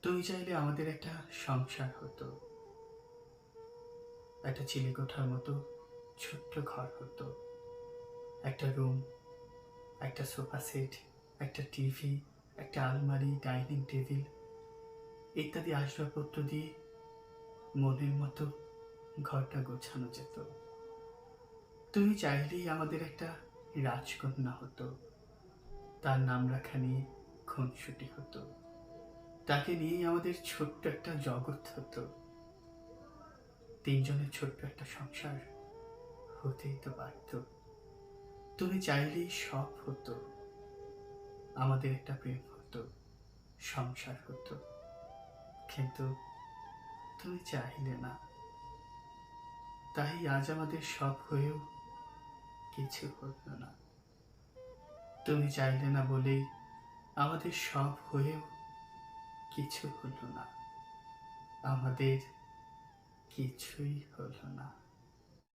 তুমি চাইলে আমাদের একটা সংসার হতো, একটা চিলেকোঠার মতো ছোট্ট ঘর হতো। একটা রুম, একটা সোফা সেট, একটা টিভি, একটা আলমারি, ডাইনিং টেবিল ইত্যাদি আসবাবপত্র দিয়ে মনের মতো ঘরটা গোছানো যেত। তুমি চাইলেই আমাদের একটা রাজকন্যা হতো, তার নাম রাখা নিয়ে খুনসুটি হতো। তাকে নিয়েই আমাদের ছোট্ট একটা জগৎ হতো। তিনজনের ছোট্ট একটা সংসার হতেই তো পারত। তুমি চাইলেই সব হতো। আমাদের একটা প্রেম হতো, সংসার হতো, কিন্তু তুমি চাইলে না। তাই আজ আমাদের সব হয়েও কিছু হলো না। তুমি চাইলে না বলেই আমাদের সব হয়েও কিছু হলো না। আমাদের কিছুই হলো না।